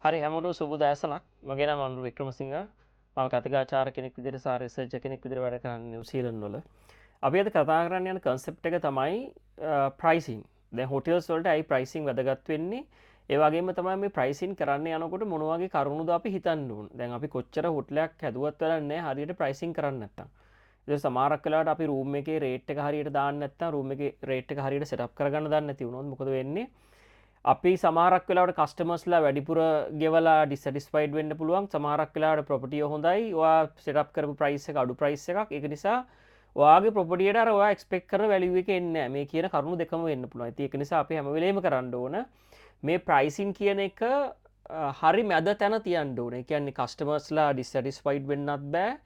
හරි හැමෝටම සුබ දැසනක්. මගේ නම අනුර වික්‍රමසිංහ. මම කතිකාචාර කෙනෙක් විදිහට සහ රිසර්ච් කෙනෙක් විදිහට වැඩ කරන්නේ නිව්සීලන්ත වල. අපි අද කතා කරන්න යන කන්සෙප්ට් එක තමයි ප්‍රයිසින්. දැන් හොටෙල්ස් වලට ඇයි ප්‍රයිසින් වැදගත් වෙන්නේ? ඒ වගේම තමයි මේ ප්‍රයිසින් කරන්න යනකොට මොන වගේ කරුණුද අපි හිතන්න ඕන. දැන් අපි කොච්චර හොටලයක් හැදුවත් වැඩක් නැහැ හරියට ප්‍රයිසින් කරන්න නැත්තම්. ඒ සමහරක් වෙලාවට අපි රූම් එකේ රේට් එක හරියට දාන්න නැත්තම් රූම් එකේ රේට් එක හරියට සෙටප් කරගන්න දන්නේ නැති වුණොත් මොකද වෙන්නේ? අපි සමාරක් වෙලාට කස්ටමස්ලා වැඩිපුර ගෙවලා ඩිසටිස්ෆයිඩ් වෙන්න පුළුවන්. සමහරක් වෙලාවට ප්‍රොපර්ටිය හොඳයි ඔයා සෙටප් කරපු ප්‍රයිස් එක අඩු ප්‍රයිස් එකක්. ඒක නිසා ඔයාගේ ප්‍රොපර්ටියට අර ඔයා එක්ස්පෙක්ට් කරන වැලියු එක එන්නේ නැහැ. මේ කියන කරුණු දෙකම වෙන්න පුළුවන්. ඉතින් ඒක නිසා අපි හැම වෙලේම කරන්න ඕන මේ ප්‍රයිසින් කියන එක හරි මැද තැන තියන්න ඕන. ඒ කියන්නේ කස්ටමර්ස්ලා ඩිසටිස්ෆයිඩ් වෙන්නත් බෑ.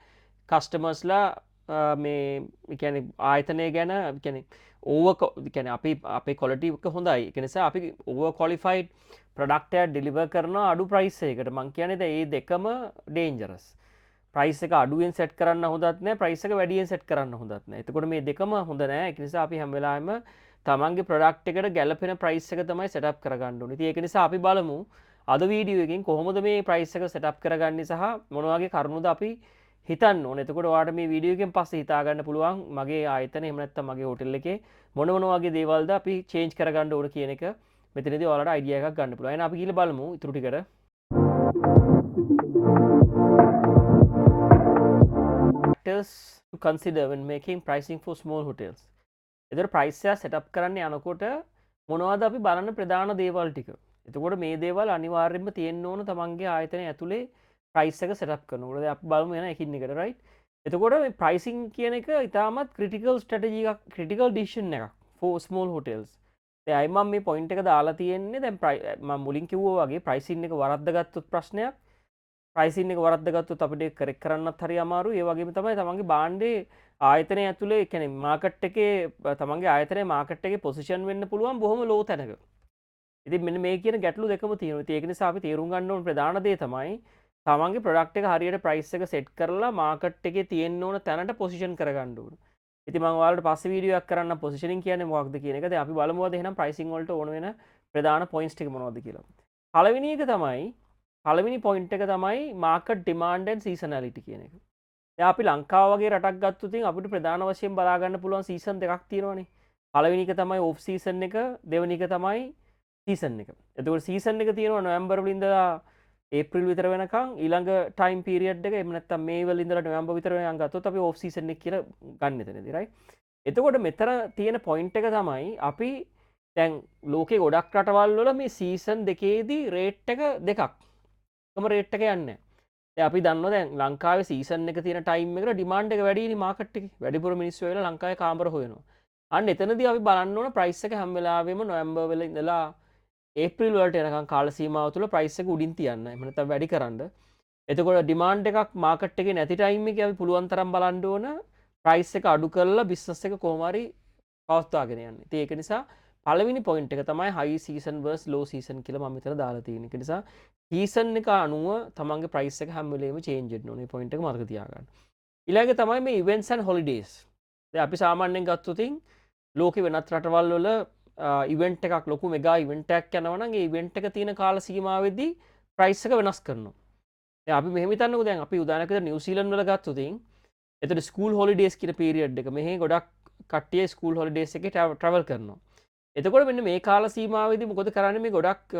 කස්ටමර්ස්ලා මේ කියන්නේ ආයතනය ගැන කියන්නේ ඕවකැන අපි කොලටික හොඳයි එක නිසා අපි ඕව කොලිෆයිඩ් ප්‍රඩක්ටය ඩිලිව කරන අඩු ප්‍රයිස්සයකට මං කියනෙද ඒ දෙකම ඩේන්ජරස් ප්‍රයිසක අඩුවෙන් සෙට් කරන්න හොදත්න ප්‍රයිසක වැඩියෙන් සෙට් කරන්න හොදත්න එතකොට මේ දෙකම හොඳ නෑ එක නිසා අපි හැමවෙලාම තමන්ගේ ප්‍රඩක්් එකට ගැලපෙන ප්‍රයිස්සක තමයි සෙටප් කරගන්නඩු නති ඒක නිසා අපි බලමු අද වීඩියෝකින් කොහොමද මේ ප්‍රයිස්සක සෙටප් කරගන්න සහ මොනවගේ කරුණුද අපි හිතන්න එතකොට වාට මේ වීඩියෝගෙන් පස්ස හිතාගන්න පුළුවන් මගේ ආයතන එමනත්ත මගේ හොටෙල් එක මොන වගේ දේවල්ද අපි චේන්ජ් කරගන්න ඕන කියන එක මෙතනද වලට අයිඩිය එකක් ගන්න පුළුවන් අපි කියල බලමු ඉතුරටිකට consider when making pricing for small hotels එතර ප්‍රයිස්ය සෙටප් කරන්න යනකොට මොනවද අපි බලන්න ප්‍රධාන දේවල් ටික එතකොට මේ දේවල් අනිවාර්යෙන්ම තියෙන්න්න ඕන තමන්ගේ ආයතන ඇතුළේ ප්‍රයිස්සක සටප් කරනකට අප බලම යන එකින්නෙකට රයි් එතකොට මේ ප්‍රයිසින් කියන එක ඉතාමත් ක්‍රටිකල් ස්ටටජික් ක්‍රටිකල් ඩිෂන් එක ෆෝ ස්මෝල් හොටෙල්ස් ඇයිම මේ පොයින්ට එක දාලා තියෙන්නේ දැන් මුලින් කිව්ව වගේ ප්‍රයිසින් එක වරද්දගත්තුත් ප්‍රශ්නයක් ප්‍රයිසින් එක වරද්දගත්තු අපිට කරෙක් කරන්නත් හරි අමාරු ඒ වගේම තමයි තමන්ගේ බාන්්ඩේ ආයතනය ඇතුළේ කැනෙ මාකට් එකේ තමන්ගේ ආයතනය මාකට් එක පොසිෂන් වෙන්න පුළුවන් බොහොම ලෝ තැනක ඉති මෙ මේ කියන ගැටලු දෙකම තියෙන ඒකන අපි තේරුම් ගන්නවන් ප්‍රධානදේ තමයි තමන්ගේ ප්‍රඩක්් එක හරියට ප්‍රයිස් එක සෙට් කරලා මාකට් එක තියෙන්න්න ඕන තැනට පොසිෂන් කරගන්නඩුවන ඉති මංවාලට පස වීඩියක් කරන්න පොසිෂනින් කියන මොක්ද කියන එක අපි බලමුව දෙනම් ප්‍රයිසිං වලට ඕන ප්‍රධාන පොයින්ස්ටික් මොනොද කියලා පලවිනි එක තමයි පලවිනි පොයින්ට් එක තමයි මාකට් ඩිමාන්ඩන් සීසනලිටි කියන එක අපි ලංකාවගේ රටක් ගත්තුතින් අපිට ප්‍රධාන වශයෙන් බලාගන්න පුළුවන් සීසන් දෙකක් තියෙනවානේ පලවිනික තමයි ඔෆ් සීසන් එක දෙවනික තමයි සීසන් එක එතුකට සීසන් එක තියෙනවා නොවම්බරලින්දලා ඒප්‍රිල් විතර වෙනකං ඊළඟ ටයිම් පිරිියඩ් එක එමනත් මේ වලින්දට නොම්බ විතර ගත්ත අපි ඔෆ්සිසන කියල ගන්නතන දිරයි එතකොට මෙතර තියෙන පොයින්ට් එක තමයි අපි තැන් ලෝක ගොඩක් රටවල් වල මේ සීසන් දෙකේදී රේට් එක දෙකක්ම රේට් එක යන්න අපි දන්න දැන් ලංකාව සීසන් එක තින ටයිම් එක ඩිමාන්ඩ් එක වැඩි මාකට් එක වැඩිපුර මිනිස් වෙල ලංකාව කාමර හොයනවා අන්න එතනද අපි බලන්න ඕන ප්‍රයිස් එක හැම්වෙලාවම නොම්බ වෙල ඉඳලා ඒප්‍රිල් වලට එනකම් කාල සීමාව තුළ ප්‍රයිස් එක උඩින් තියන්න එහෙම නැත්නම් වැඩි කරන්න. එතකොට ඩිමාන්ඩ් එකක් මාකට් එකේ නැති ටයිම් එකේ අපි පුළුවන් තරම් බලන්න ඕන ප්‍රයිස් එක අඩු කරලා බිස්නස් එක කොහොම හරි පවත්වාගෙන යන්න. ඉතින් ඒක නිසා පළවෙනි පොයින්ට් එක තමයි හයි සීසන් vs low සීසන් කියලා මම මෙතන දාලා තියෙන්නේ. ඒක නිසා සීසන් එක අනුව තමන්ගේ ප්‍රයිස් එක හැම වෙලේම චේන්ජ් වෙන්න ඕනේ. පොයින්ට් එක මතක තියාගන්න. ඊළඟ තමයි මේ ඉවෙන්ට්ස් ඇන්ඩ් හොලිඩේස්. දැන් අපි සාමාන්‍යයෙන් ගත්තොත් ලෝකෙ වෙනත් රටවල් වල ඉවෙන්ට් එකක් ලොකු මෙගා ඉවෙන්ටක් යනවනගේ ඉවෙන්ට් එක තියෙන කාල සීමාවෙදී ප්‍රයිස් එක වෙනස් කරනවා අපි මෙහමිතන්න දැන් අපි උදානක නිවසිීලන් වල ගත්තුතින් එතට ස්කූල් හොලිඩේස් කියල පිරිියඩ් එක මෙහ ගොඩක් කටිය ස්කූල් හොලිඩේස් එක ට්‍රවල් කරනවා එතකොට මෙන්න මේ කාල සීමාවද මොකොද කරන්න මේ ගොඩක්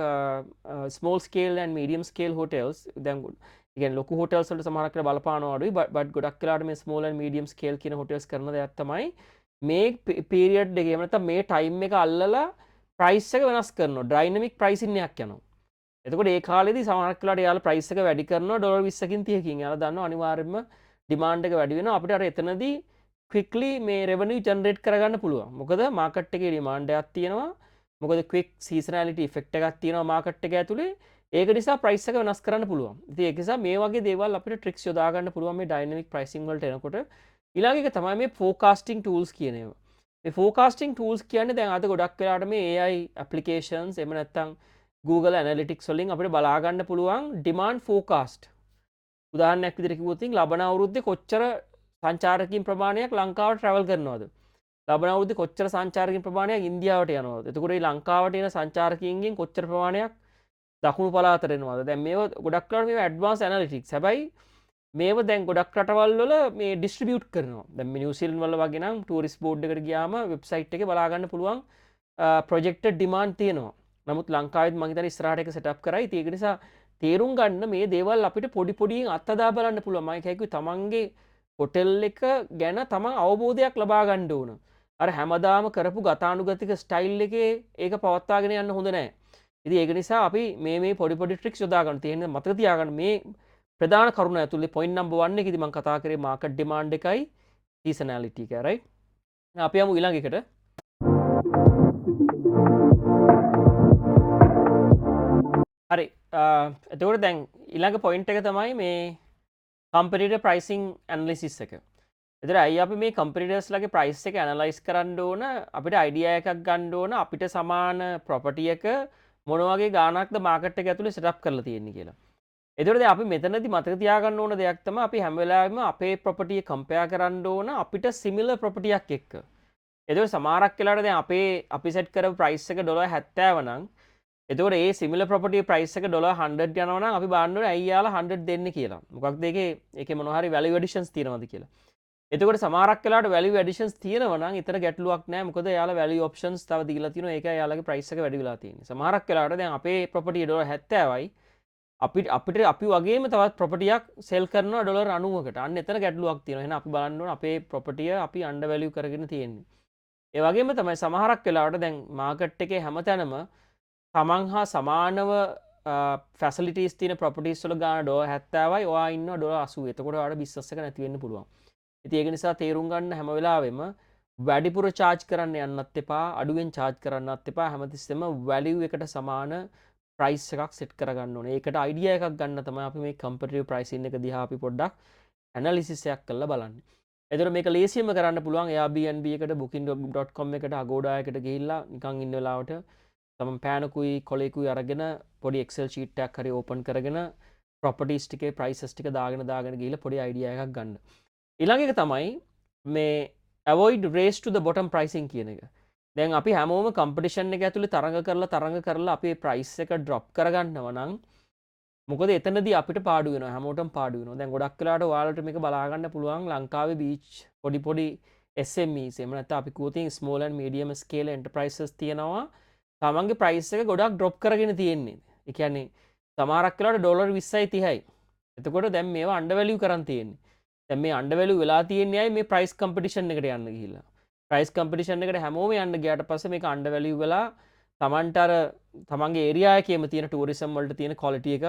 ස්මෝල් ස්කේල් මීඩියම් ස්කේල් හොටල්ස් දැන්ගුල් ගෙන් ලොක හොටල්සට සමහරක බලපානවාඩු බට ගොඩක් කලාට මේ ස්මෝල් මීඩියම් ස්කේල් කියන හොටස් කරන ඇත්තමයි මේ පිරිියඩ් එකමනත මේ ටයිම් එක අල්ලලා ප්‍රයිස්සක වෙනස් කරන ඩයිනමික් ප්‍රයිසින්නයක් යනවා එතකට ඒ කාලෙදි සමහරක්ලාට යාල ප්‍රයිස්සක වැඩි කරන ඩොල විස්සකින් තියකින් යාල දන්න අනිවාර්ම ඩිමාන්ඩ් එක වැඩි වෙන අපිට එතනදී ක්වික්ලි මේ රෙවනි ජනරේට් කරගන්න පුළුව මොකද මාකට් එක ඩිමාන්ඩයක් තියෙනවා මොකද ක්වික් සීසනලිට ෆෙක්ට එකක් තියෙනවා මාකට් එක ඇතුළේ ඒක නිසා ප්‍රයිස්සක වෙනස් කරන්න පුළුවන් ති එකසා මේ වගේ දේවල් අපිට ට්‍රික්ස් යොදාගන්න පුළුවන් මේ ඩයිනමික් ප්‍රයිසිංවලට එනකොට ඉලාගේක තමයි මේ ෆෝකාස්ටිං ටූල්ස් කියනවා ෆෝකාස්ටිං ටූල්ස් කියන්න දැන් අද ගොඩක් වෙලාට මේ AI ඇපලිකේෂන්ස් එම නැත්තං Google Analytics වලින් අපිට බලාගන්න පුළුවන් ඩිමාන්ඩ් ෆෝකාස්ට් උදාහරණයක් විදිහට කිව්වොත් ලබන අවුරුද්දේ කොච්චර සංචාරකින් ප්‍රමාණයක් ලංකාවට ට්‍රැවල් කරනවද ලබන අවුරුද්දේ කොච්චර සංචාරකින් ප්‍රමාණයක් ඉන්දියාවට යනවද එතකොට මේ ලංකාවට එන සංචාරකයින්ගෙන් කොච්චර ප්‍රමාණයක් දකුණු පළාතට එනවාද? දැන් මේව ගොඩක් වෙලාවට මේව ඇඩ්වාන්ස් ඇනලිටික්ස්. හැබැයි මේව දැන් ගොඩක් රටවල් වල මේ ඩිස්ට්‍රිබියුට් කරනවා. දැන් මේ නිව්සීලන්ත වල වගේ නම් ටූරිස්ට් බෝඩ් එකට ගියාම වෙබ්සයිට් එකේ බලා ගන්න පුළුවන් ප්‍රොජෙක්ටඩ් ඩිමාන්ඩ් තියෙනවා. නමුත් ලංකාවෙත් මම හිතන්නේ ඉස්සරහට එක සෙටප් කරයි. ඒක නිසා තේරුම් ගන්න මේ දේවල් අපිට පොඩි පොඩියෙන් අත්දා බලන්න පුළුවන්. මම කියයි තමන්ගේ හොටෙල් එක ගැන තමන් අවබෝධයක් ලබා ගන්න ඕන. අර හැමදාම කරපු ගතානුගතික ස්ටයිල් එකේ ඒක පවත්වාගෙන යන්න හොඳ නැහැ. ඉතින් ඒක නිසා අපි මේ පොඩි පොඩි ට්‍රික්ස් යොදා ගන්න තියෙන මතක තියාගන්න මේ ප්‍රධාන කරුණ ඇතුළේ පොයින්ට් නම්බර් 1 එකේදී මම කතා කරේ මාකට් ඩිමාන්ඩ් එකයි සීසනැලිටි එක right. අපි යමු ඊළඟ එකට. හරි එතකොට දැන් ඊළඟ පොයින්ට් එක තමයි මේ කම්පිටිටර් ප්‍රයිසිං ඇනලිසිස් එක. එතකොට අයි අපි මේ කම්පිටිටර්ස්ලාගේ ප්‍රයිස් එක ඇනලයිස් කරන්න ඕන අපිට අයිඩියා එකක් ගන්න ඕන අපිට සමාන ප්‍රොපර්ටි එක මොන වගේ ගාණක්ද මාකට් එක ඇතුලේ සෙටප් කරලා තියෙන්නේ කියලා. එතකොට දැන් අපි මෙතනදී මතක තියාගන්න ඕන දෙයක් තමයි අපි හැම වෙලාවෙම අපේ ප්‍රොපර්ටි එක කම්පෙයාර් කරන්න ඕන අපිට සිමිලර් ප්‍රොපර්ටි එකක් එක්ක. එතකොට සමහරක් වෙලාවට දැන් අපි සෙට් කරපු ප්‍රයිස් එක $70 නම් එතකොට ඒ සිමිලර් ප්‍රොපර්ටි ප්‍රයිස් එක $100 යනවා නම් අපි බලන්න ඕනේ ඇයි යාලා 100 දෙන්නේ කියලා. මොකක්ද ඒකේ මොනවා හරි වැලියු ඇඩිෂන්ස් තියෙනවද කියලා. එතකොට සමහරක් වෙලාවට වැලියු ඇඩිෂන්ස් තියෙනවා නම් ඊතර ගැටලුවක් නැහැ. මොකද යාලා වැලියු ඔප්ෂන්ස් තව දීලා තියෙනවා. ඒකයි යාලගේ ප්‍රයිස් එක වැඩි වෙලා තියෙන්නේ. සමහරක් වෙලාවට දැන් අපේ ප්‍රොපර්ටි $70යි අපිට අපි වගේම තවත් ප්‍රොපර්ටියක් සෙල් කරනවා $90කට. අන්න එතන ගැටලුවක් තියෙනවා. එහෙනම් අපි බලන්න ඕන අපේ ප්‍රොපර්ටිය අපි අන්ඩර් වැලියු කරගෙන තියෙන්නේ. ඒ වගේම තමයි සමහරක් වෙලාවට දැන් මාකට් එකේ හැමතැනම තමන් හා සමානව ෆැසිලිටිස් තියෙන ප්‍රොපර්ටිස් වල ගාන $70යි ඔයා ඉන්නවා $80. එතකොට ඔයාලට බිස්නස් එක නැති වෙන්න පුළුවන්. ඉතින් ඒක නිසා තේරුම් ගන්න හැම වෙලාවෙම වැඩිපුර charge කරන්න යන්නත් එපා, අඩුවෙන් charge කරන්නත් එපා. හැමතිස්සෙම value එකට සමාන price එකක් set කරගන්න ඕනේ. ඒකට idea එකක් ගන්න තමයි අපි මේ competitive pricing එක දිහා අපි පොඩ්ඩක් analysis එකක් කරලා බලන්නේ. එතකොට මේක ලේසියෙන්ම කරන්න පුළුවන් Airbnb එකට, booking.com එකට, Agoda එකට ගිහිල්ලා නිකන් ඉන්න වෙලාවට තමන් පෑනකුයි කොලේකුයි අරගෙන පොඩි Excel sheet එකක් හරි open කරගෙන properties ටිකේ prices ටික දාගෙන ගිහිල්ලා පොඩි idea එකක් ගන්න. ඊළඟ එක තමයි මේ avoid race to the bottom pricing කියන එක. දැන් අපි හැමෝම competition එක ඇතුලේ තරඟ කරලා අපේ price එක drop කරගන්නවා නම් මොකද එතනදී අපිට පාඩු වෙනවා. හැමෝටම පාඩු වෙනවා. දැන් ගොඩක් වෙලාවට ඔයාලට මේක බලා ගන්න පුළුවන් ලංකාවේ beach පොඩි SMEs එහෙම නැත්නම් අපි කියුවොත් small and medium scale enterprises තියෙනවා. තමන්ගේ price එක ගොඩක් drop කරගෙන තියෙන්නේ. ඒ කියන්නේ සමහරක් වෙලාවට $20යි 30යි. එතකොට දැන් මේවා under value කරන් තියෙන්නේ. දැන් මේ අන්ඩර් වැලියු වෙලා තියෙන්නේ අය මේ ප්‍රයිස් කම්පිටිෂන් එකට යන්න ගිහිල්ලා. ප්‍රයිස් කම්පිටිෂන් එකට හැමෝම යන්න ගියාට පස්සේ මේක අන්ඩර් වැලියු වෙලා තමන්ට අර තමන්ගේ ඒරියා එකේම තියෙන ටූරිසම් වලට තියෙන ක්වොලිටි එක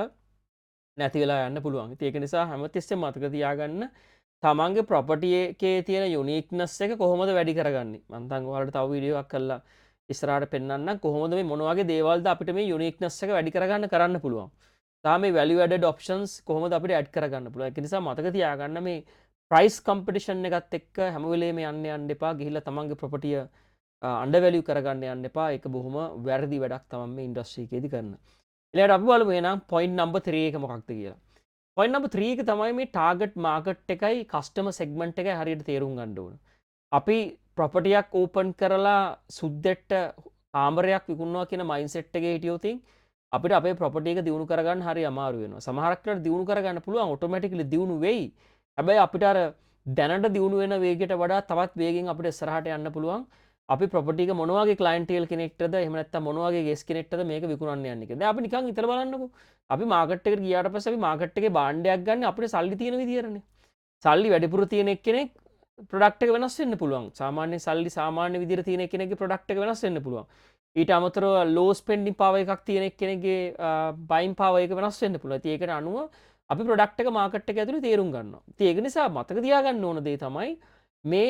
නැති වෙලා යන්න පුළුවන්. ඉතින් ඒක නිසා හැමතිස්සෙම මතක තියාගන්න තමන්ගේ ප්‍රොපර්ටි එකේ තියෙන යුනික්නස් එක කොහොමද වැඩි කරගන්නේ. මම දැන් ඔයාලට තව වීඩියෝ එකක් කරලා ඉස්සරහට පෙන්නන්නම් කොහොමද මේ මොන වගේ දේවල්ද අපිට මේ යුනික්නස් එක වැඩි කරන්න පුළුවන්. මේ value added options කොහොමද අපිට add කරගන්න පුළුවන්. ඒක නිසා මතක තියාගන්න මේ price competition එකත් එක්ක හැම වෙලේම යන්න එපා. ගිහිල්ලා තමන්ගේ property under value කරගන්න යන්න එපා. ඒක බොහොම වැරදි වැඩක් තමයි මේ industry එකේදී කරන. ඊළඟට අපි බලමු එහෙනම් point number 3 එක මොකක්ද කියලා. point number 3 එක තමයි මේ target market එකයි customer segment එකයි හරියට තේරුම් ගන්න ඕන. අපි property එකක් open කරලා සුද්දෙට කාමරයක් විකුණනවා කියන mindset එකේ හිටියොත් අපිට අපේ ප්‍රොපර්ටි එක දියුණු කරගන්න හරි අමාරු වෙනවා. සමහරක් වෙලාවට දියුණු කරගන්න පුළුවන් ඔටෝමැටිකලි දියුණු වෙයි. හැබැයි අපිට අර දැනට දියුණු වෙන වේගයට වඩා තවත් වේගෙන් අපිට ඉස්සරහට යන්න පුළුවන්. අපි ප්‍රොපර්ටි එක මොන වගේ ක්ලයන්ටේල් කෙනෙක්ටද එහෙම නැත්නම් මොන වගේ ගෙස් කෙනෙක්ටද මේක විකුණන්න යන්නේ කියලා. දැන් අපි නිකන් හිතලා බලන්නකෝ. අපි මාකට් එකට ගියාට පස්සේ අපි මාකට් එකේ භාණ්ඩයක් ගන්න අපිට සල්ලි තියෙන විදියටනේ. සල්ලි වැඩිපුර තියෙන එක්කෙනෙක් ප්‍රොඩක්ට් එක වෙනස් වෙන්න පුළුවන්. සාමාන්‍ය විදියට තියෙන කෙනෙක්ගේ ප්‍රොඩක්ට් එක වෙනස් වෙන්න පුළුවන්. ඊට අමතරව ලෝ ස්පෙන්ඩින් පවර් එකක් තියෙන කෙනෙක්ගේ බයින් පවර් එක වෙනස් වෙන්න පුළුවන්. ඉතින් ඒකට අනුව අපි ප්‍රොඩක්ට් එක මාකට් එක ඇතුලේ තේරුම් ගන්නවා. ඉතින් ඒක නිසා මතක තියාගන්න ඕන දේ තමයි මේ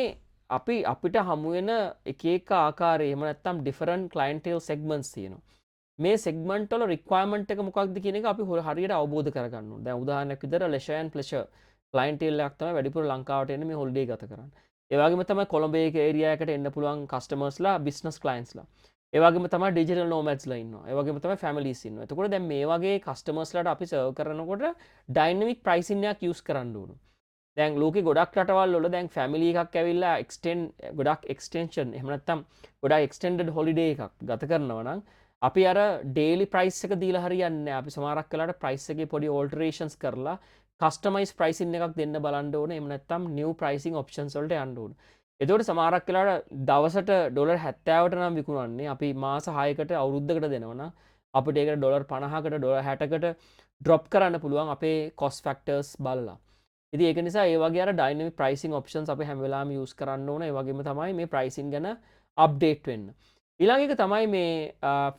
අපිට හමු වෙන එක ආකාරයේ එහෙම නැත්නම් ඩිෆරන්ට් ක්ලයන්ටේල් සෙග්මන්ට්ස් තියෙනවා. මේ සෙග්මන්ට් වල රික්වයර්මන්ට් එක මොකක්ද කියන එක අපි හරියට අවබෝධ කරගන්න ඕනේ. දැන් උදාහරණයක් විදිහට leisure and pleasure ක්ලයන්ටේල් එකක් තමයි වැඩිපුර ලංකාවට එන්නේ මේ හොලිඩේ ගත කරන්න. ඒ වගේම තමයි කොළඹ ඒරියා එකට එන්න පුළුවන් කස්ටමර්ස්ලා බිස්නස් ක්ලයන්ට්ස්ලා. ඒ වගේම තමයි ඩිජිටල් නෝමැඩ්ස්ලා ඉන්නවා. ඒ වගේම තමයි ෆැමිලිස් ඉන්නවා. එතකොට දැන් මේ වගේ කස්ටමර්ස්ලාට අපි සර්ව් කරනකොට ඩයිනමික් ප්‍රයිසින් එකක් යූස් කරන්න ඕන. දැන් ලෝකේ ගොඩක් රටවල් වල දැන් ෆැමිලි එකක් ඇවිල්ලා ගොඩක් එක්ස්ටෙන්ෂන් එහෙම නැත්නම් ගොඩක් එක්ස්ටෙන්ඩඩ් හොලිඩේ එකක් ගත කරනවා නම් අපි අර ඩේලි ප්‍රයිස් එක දීලා හරියන්නේ නැහැ. අපි සමහරක් වෙලාවට ප්‍රයිස් එකේ පොඩි ඕල්ටරේෂන්ස් කරලා කස්ටමයිස් ප්‍රයිසින් එකක් දෙන්න බලන්න ඕනේ. එහෙම නැත්නම් නිව් ප්‍රයිසින් ඔප්ෂන්ස් වලට යන්න ඕනේ. එතකොට සමහරක් වෙලාවට දවසට ඩොලර් 70ට නම් විකුණන්නේ අපි මාස 6කට අවුරුද්දකට දෙනවනම් අපිට ඒකට ඩොලර් 50කට ඩොලර් 60කට ඩ්‍රොප් කරන්න පුළුවන් අපේ කොස්ට් ෆැක්ටර්ස් බලලා. ඉතින් ඒක නිසා ඒ වගේ අර ඩයිනමික් ප්‍රයිසින් ඔප්ෂන්ස් අපි හැම වෙලාවෙම යූස් කරන්න ඕන. ඒ වගේම තමයි මේ ප්‍රයිසින් ගැන අප්ඩේට් වෙන්න. ඊළඟ එක තමයි මේ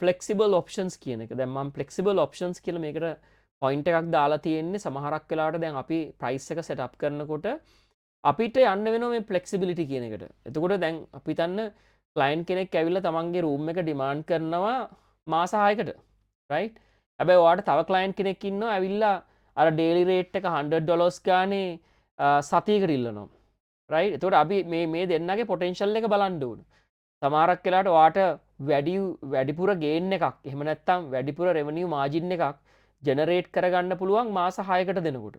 ෆ්ලෙක්සිබල් ඔප්ෂන්ස් කියන එක. දැන් මම ෆ්ලෙක්සිබල් ඔප්ෂන්ස් කියලා මේකට පොයින්ට් එකක් දාලා තියෙන්නේ. සමහරක් වෙලාවට දැන් අපි ප්‍රයිස් එක සෙට් අප් කරනකොට අපිට යන්න වෙනවා මේ ෆ්ලෙක්සිබිලිටි කියන එකට. එතකොට දැන් අපි හිතන්න ක්ලයන්ට් කෙනෙක් ඇවිල්ලා තමන්ගේ රූම් එක ඩිමාන්ඩ් කරනවා මාස 6කට. රයිට්? හැබැයි ඔයාට තව ක්ලයන්ට් කෙනෙක් ඉන්නවා ඇවිල්ලා අර ඩේලි රේට් එක $100 ගානේ සතියකට ඉල්ලනවා. රයිට්? එතකොට අපි මේ දෙන්නගේ පොටෙන්ෂල් එක බලන්න ඕන. සමහරක් වෙලාවට ඔයාට වැඩිපුර ගේන් එකක් එහෙම නැත්නම් වැඩිපුර රෙවෙනියු මාජින් එකක් ජෙනරේට් කරගන්න පුළුවන් මාස 6කට දෙනකොට.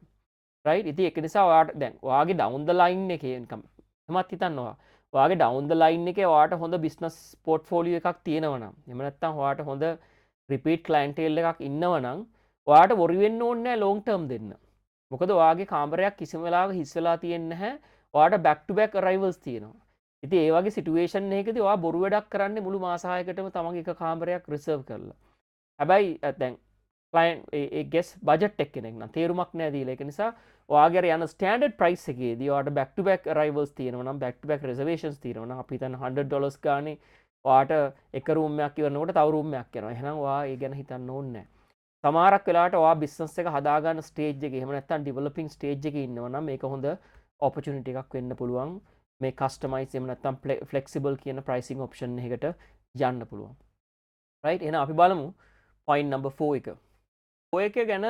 රයිට්? ඉතින් ඒක නිසා ඔයාට දැන් ඔයාගේ ඩවුන් ද ලයින් එකේ ඉන්කම් එහෙමත් හිතන්නවා. ඔයාගේ ඩවුන් ද ලයින් එකේ ඔයාට හොඳ බිස්නස් පෝර්ට්ෆෝලියෝ එකක් තියෙනවා නම් එහෙම නැත්නම් ඔයාට හොඳ රිපීට් ක්ලයන්ටේල් එකක් ඉන්නවා නම් ඔයාට වොරි වෙන්න ඕනේ නැහැ ලොන්ග් ටර්ම් දෙන්න. මොකද ඔයාගේ කාමරයක් කිසිම වෙලාවක හිස් වෙලා තියෙන්නේ නැහැ. ඔයාට බැක් ටු බැක් අරයිවල්ස් තියෙනවා. ඉතින් ඒ වගේ සිටුේෂන් එකකදී ඔයා බොරු වැඩක් කරන්නේ මුළු මාස 6කටම තමන්ගේ එක කාමරයක් රිසර්ව් කරලා. හැබැයි දැන් ක්ලයන්ට් ඒ ගෙස් බජට් එක කෙනෙක් නම් තේරුමක් නැහැ දීලා. ඒක නිසා ඔයාගේ යන ස්ටෑන්ඩඩ් ප්‍රයිස් එකේදී ඔයාට බැක් ටු බැක් අරයිවල්ස් තියෙනවා නම් බැක් ටු බැක් රිසර්වේෂන්ස් තියෙනවා නම් අපි හිතන්න $100 ගානේ ඔයාට එක රූම් එකක් ඉවරනකොට තව රූම් එකක් යනවා. එහෙනම් ඔයා ඒ ගැන හිතන්න ඕනේ නැහැ. සමහරක් වෙලාවට ඔයා බිස්නස් එක හදාගන්න ස්ටේජ් එකේ එහෙම නැත්නම් ඩෙවලොපින් ස්ටේජ් එකේ ඉන්නවා නම් මේක හොඳ ඔපචුනිටි එකක් වෙන්න පුළුවන්. මේ කස්ටමයිස් එහෙම නැත්නම් ෆ්ලෙක්සිබල් කියන ප්‍රයිසින් ඔප්ෂන් එකකට යන්න පුළුවන්. රයිට්? එහෙනම් අපි බලමු පොයින්ට් නම්බර් 4 එක. 4 එක ගැන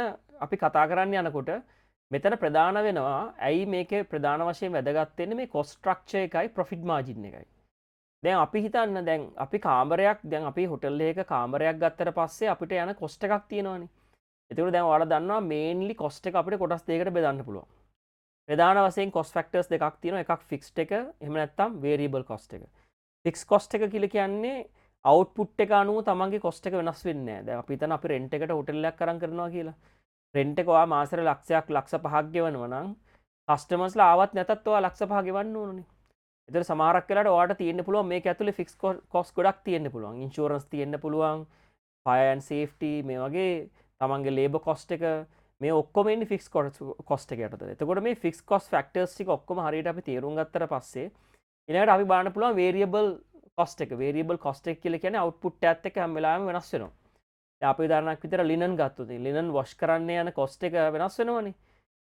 අපි කතා කරන්න යනකොට මෙතන ප්‍රධාන වෙනවා ඇයි මේකේ ප්‍රධාන වශයෙන් වැදගත් වෙන්නේ මේ කොස්ට් ස්ට්‍රක්චර් එකයි ප්‍රොෆිට් මාජින් එකයි. දැන් අපි හිතන්න දැන් අපි කාමරයක් දැන් අපි හොටෙල් එකක කාමරයක් ගත්තට පස්සේ අපිට යන කොස්ට් එකක් තියෙනවානේ. එතකොට දැන් ඔයාලා දන්නවා මේන්ලි කොස්ට් එක අපිට කොටස් දෙකකට බෙදන්න පුළුවන්. ප්‍රධාන වශයෙන් කොස්ට් ෆැක්ටර්ස් දෙකක් තියෙනවා. එකක් ෆික්ස්ඩ් එක එහෙම නැත්නම් වේරියබල් කොස්ට් එක. ෆික්ස් කොස්ට් එක කියලා කියන්නේ අවුට්පුට් එක අනුව තමන්ගේ කොස්ට් එක වෙනස් වෙන්නේ නැහැ. දැන් අපි හිතන්න අපි රෙන්ට් එකට හොටෙල් එකක් අරන් කරනවා කියලා. රෙන්ට් එක ඔයා මාසෙට ලක්ෂයක් ලක්ෂ 5ක් ගෙවනවා නම් කස්ටමර්ස්ලා ආවත් නැතත් ඔයා ලක්ෂ 5 ගෙවන්න ඕනනේ. එතකොට සමහරක් වෙලාවට ඔයාට තියෙන්න පුළුවන් මේක ඇතුලේ ෆික්ස් කොස්ට් ගොඩක් තියෙන්න පුළුවන්. ඉන්ෂුරන්ස් තියෙන්න පුළුවන්. ෆයර් ඇන්ඩ් සේෆ්ටි මේ වගේ තමන්ගේ ලේබර් කොස්ට් එක මේ ඔක්කොම ඉන්නේ ෆික්ස් කොස්ට් එක යටතේ. එතකොට මේ ෆික්ස් කොස්ට් ෆැක්ටර්ස් ටික ඔක්කොම හරියට අපි තේරුම් ගත්තට පස්සේ ඊළඟට අපි බලන්න පුළුවන් වේරියබල් කොස්ට් එක. වේරියබල් කොස්ට් එක කියලා කියන්නේ අවුට්පුට් එකත් එක්ක හැම වෙලාවෙම වෙනස් වෙනවා. දැන් අපි උදාහරණයක් විතර ලිනන් ගත්තොත් ලිනන් වොෂ් කරන්න යන කොස්ට් එක වෙනස් වෙනවනේ.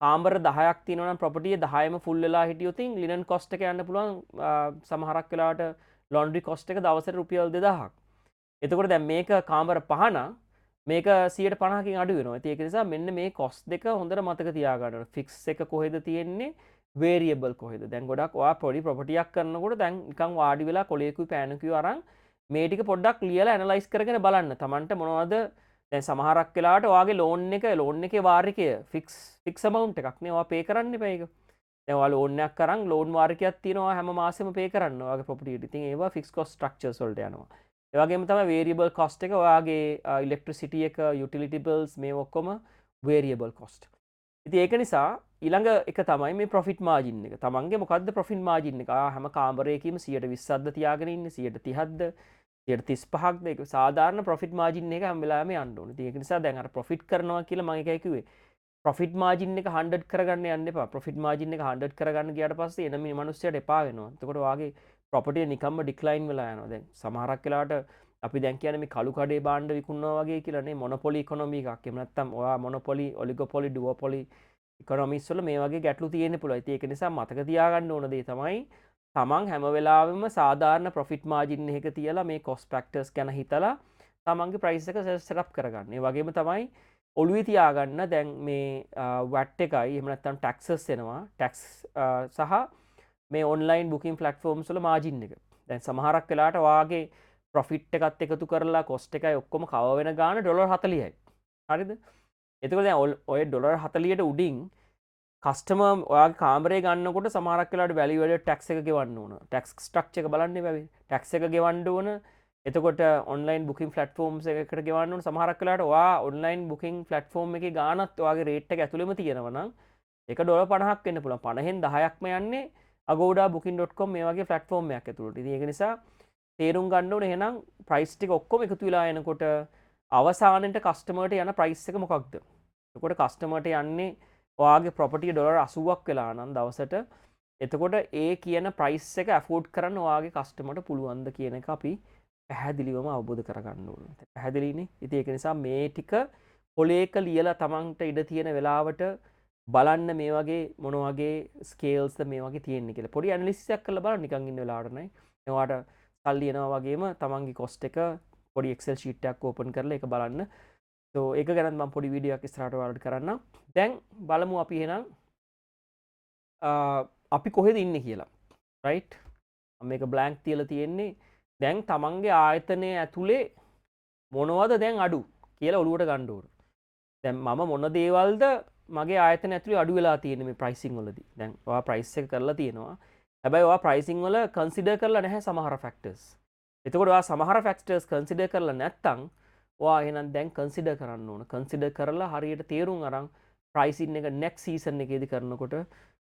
කාමර 10ක් තියෙනවා නම් ප්‍රොපර්ටි 10ම ෆුල් වෙලා හිටියොත් ලිනන් කොස්ට් එක යන්න පුළුවන් සමහරක් වෙලාවට ලොන්ඩ්‍රි කොස්ට් එක දවසට රුපියල් 2000ක්. එතකොට දැන් මේක කාමර 5 නම් මේක 150කින් අඩු වෙනවා. ඉතින් ඒක නිසා මෙන්න මේ කොස්ට් දෙක හොඳට මතක තියාගන්න ඕනේ. ෆික්ස් එක කොහෙද තියෙන්නේ? වේරියබල් කොහෙද? දැන් ගොඩක් ඔයා පොඩි ප්‍රොපර්ටියක් කරනකොට දැන් නිකන් වාඩි වෙලා කොලේකුයි පෑනකුයි අරන් මේ ටික පොඩ්ඩක් ලියලා ඇනලයිස් කරගෙන බලන්න. Tamanට මොනවද දැන් සමහරක් වෙලාවට ඔයාගේ ලෝන් එකේ වාරිකය ෆික්ස් amount එකක් නේ. ඔයා පේ කරන්න එපා ඒක. දැන් ඔයා ලෝන් එකක් අරන් ලෝන් වාරිකයක් තියෙනවා හැම මාසෙම පේ කරන්න ඔයාගේ ප්‍රොපර්ටි එකට. ඉතින් ඒවා ෆික්ස් කොස්ට් ස්ට්‍රක්චර්ස් වලට යනවා. ඒ වගේම තමයි වේරියබල් කොස්ට් එක ඔයාගේ ඉලෙක්ට්‍රිසිටි එක යුටිලිටි බිල්ස් මේ ඔක්කොම වේරියබල් කොස්ට්. ඉතින් ඒක නිසා ඊළඟ එක තමයි මේ ප්‍රොෆිට් මාජින් එක. තමන්ගේ මොකද්ද ප්‍රොෆිට් මාජින් එක? හැම කාමරයකම 120ක්ද තියාගෙන ඉන්නේ 130ක්ද 135ක්ද? ඒක සාධාරණ ප්‍රොෆිට් මාජින් එක හැම වෙලාවෙම යන්න ඕනේ. ඉතින් ඒක නිසා දැන් අර ප්‍රොෆිට් කරනවා කියලා මම එකයි කිව්වේ. ප්‍රොෆිට් මාජින් එක 100 කරගන්න යන්න එපා. ප්‍රොෆිට් මාජින් එක 100 කරගන්න ගියාට පස්සේ එන මේ මිනිස්සුන්ට එපා වෙනවා. එතකොට ඔයාගේ ප්‍රොපර්ටි නිකම්ම ඩික්ලයින් වෙලා යනවා. දැන් සමහරක් වෙලාවට අපි දැන් කියන්නේ මේ කළු කඩේ භාණ්ඩ විකුණනවා වගේ කියලා නේ මොනොපොලි ඉකොනොමි එකක්. එහෙම නැත්නම් ඔයා මොනොපොලි, ඔලිගොපොලි, ඩුවොපොලි ඉකොනොමිස් වල මේ වගේ ගැටලු තියෙන්න පුළුවන්. ඉතින් ඒක නිසා මතක තියාගන්න ඕන දේ තමයි තමන් හැම වෙලාවෙම සාධාරණ ප්‍රොෆිට් මාජින් එකක තියලා මේ කොස්ට් ෆැක්ටර්ස් ගැන හිතලා තමන්ගේ ප්‍රයිස් එක සෙට් අප් කරගන්න. ඒ වගේම තමයි ඔළුවේ තියාගන්න දැන් මේ වැට් එකයි එහෙම නැත්නම් ටැක්සස් එනවා. ටැක්ස් සහ මේ ඔන්ලයින් බුකින් ප්ලැට්ෆෝම්ස් වල මාජින් එක. දැන් සමහරක් වෙලාවට ඔයාගේ ප්‍රොෆිට් එකත් එකතු කරලා කොස්ට් එකයි ඔක්කොම කව වෙන ගාන ඩොලර් 40යි. හරිද? එතකොට දැන් ඔය ඩොලර් 40ට උඩින් කස්ටමර් ඔයාගේ කාමරේ ගන්නකොට සමහරක් වෙලාවට වැලියු ඇඩඩ් ටැක්ස් එක ගෙවන්න ඕන. ටැක්ස් ස්ට්‍රක්චර් එක බලන්න බෑ. ටැක්ස් එක ගෙවන්න ඕන. එතකොට ඔන්ලයින් බුකින් ෆලට්ෆෝර්ම්ස් එකට ගෙවන්න සමහරක් කලාට වා ඔන්ලයින් බුකින් ෆලට්ෆෝර්ම් එක ගානත් වගේ රේට්ට ඇතුළම තියෙනවනම් එක ඩොල 50ක් වෙන්න පුළුවන් 50න් 10ක්ම යන්නේ Agoda booking.com මේ වගේ ෆලට්ෆෝර්ම් එකක් ඇතුළට. ඉතින් ඒක නිසා තේරුම් ගන්න ඕනේ එහෙනම් ප්‍රයිස් ටික ඔක්කොම එකතු වෙලා එනකොට අවසානෙට කස්ටමර්ට යන ප්‍රයිස් එක මොකක්ද? එතකොට කස්ටමර්ට යන්නේ ඔයාගේ ප්‍රොපර්ටි ඩොලර් 80ක් වෙලා නම් දවසට එතකොට ඒ කියන ප්‍රයිස් එක ඇෆෝඩ් කරන්න ඔයාගේ කස්ටමර්ට පුළුවන්ද කියන එක අපි පැහැදිලිවම අවබෝධ කරගන්න ඕනේ. පැහැදිලිනේ? ඉතින් ඒක නිසා මේ ටික පොලේක ලියලා තමන්ට ඉඩ තියෙන වෙලාවට බලන්න මේ වගේ මොන වගේ ස්කේල්ස්ද මේ වගේ තියෙන්නේ කියලා. පොඩි ඇනලිසිස් එකක් කරලා බලන්න නිකන් ඉන්න වෙලාවට නෑ. එයාට සල්ලි එනවා වගේම තමන්ගේ කොස්ට් එක පොඩි Excel sheet එකක් ඕපන් කරලා ඒක බලන්න. so ඒක ගැන මම පොඩි වීඩියෝ එකක් ඉස්සරහට ඔයාලට කරන්නම්. දැන් බලමු අපි එහෙනම් අපි කොහෙද ඉන්නේ කියලා. right? මම මේක blank තියලා තියෙන්නේ. දැන් තමන්ගේ ආයතනය ඇතුලේ මොනවද දැන් අඩු කියලා ඔලුවට ගන්න ඕන. දැන් මම මොන දේවල්ද මගේ ආයතන ඇතුලේ අඩු වෙලා තියෙන්නේ මේ ප්‍රයිසිං වලදී. දැන් ඔයා ප්‍රයිස් එක කරලා තියෙනවා. හැබැයි ඔයා ප්‍රයිසිං වල කන්සිඩර් කරලා නැහැ සමහර ෆැක්ටර්ස්. එතකොට ඔයා සමහර ෆැක්ටර්ස් කන්සිඩර් කරලා නැත්නම් ඔයා එහෙනම් දැන් කන්සිඩර් කරන්න ඕන. කන්සිඩර් කරලා හරියට තේරුම් අරන් ප්‍රයිසින් එක නෙක්ස්ට් සීසන් එකේදී කරනකොට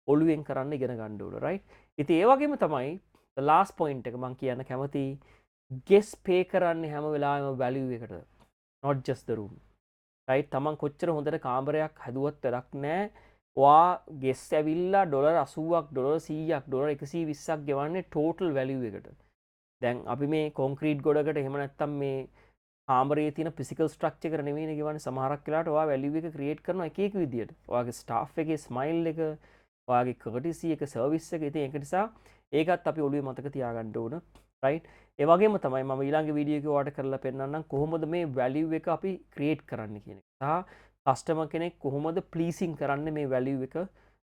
ඔලුවෙන් කරන්න ඉගෙන ගන්න ඕන. right? ඉතින් ඒ වගේම තමයි the last point එක මම කියන්න කැමති guest pay කරන්නේ හැම වෙලාවෙම value එකට. not just the room. right? තමන් කොච්චර හොඳට කාමරයක් හැදුවත් වැඩක් නැහැ. ඔයා ගෙස් ඇවිල්ලා ඩොලර් 80ක් ඩොලර් 100ක් ඩොලර් 120ක් ගෙවන්නේ total value එකට. දැන් අපි මේ කොන්ක්‍රීට් ගොඩකට එහෙම නැත්තම් මේ කාමරයේ තියෙන ෆිසිකල් ස්ට්‍රක්චර් එක නෙමෙයිනේ ගෙවන්නේ. සමහරක් වෙලාවට ඔයා වැලියු එක ක්‍රියේට් කරනවා එක එක විදියට. ඔයාගේ ස්ටාෆ් එකේ ස්මයිල් එක, ඔයාගේ කර්ටිසි එක, සර්විස් එක. ඉතින් ඒක නිසා ඒකත් අපි ඔළුවේ මතක තියාගන්න ඕන. right? ඒ වගේම තමයි මම ඊළඟ වීඩියෝ එකේ ඔයාලට කරලා පෙන්නන්නම් කොහොමද මේ වැලියු එක අපි ක්‍රියේට් කරන්න කියන එක. සහ කස්ටමර් කෙනෙක් කොහොමද ප්ලීසින් කරන්නේ මේ වැලියු එක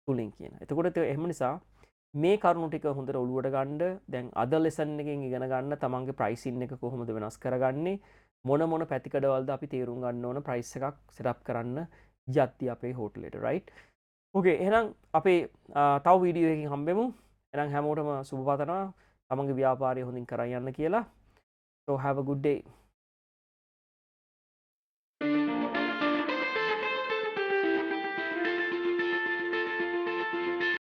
තුලින් කියන. එතකොට එහෙම නිසා මේ කරුණු ටික හොඳට ඔලුවට ගන්න. දැන් අද ලෙසන් එකෙන් ඉගෙන ගන්න තමන්ගේ ප්‍රයිසින් එක කොහොමද වෙනස් කරගන්නේ, මොන පැතිකඩවලද අපි තේරුම් ගන්න ඕන ප්‍රයිස් එකක් සෙටප් කරන්න යද්දී අපේ හෝටලෙට. right? okay එහෙනම් අපේ තව වීඩියෝ එකකින් හම්බෙමු. එහෙනම් හැමෝටම සුබ පතනවා තමන්ගේ ව්‍යාපාරය හොඳින් කරන් යන්න කියලා. so have a good day.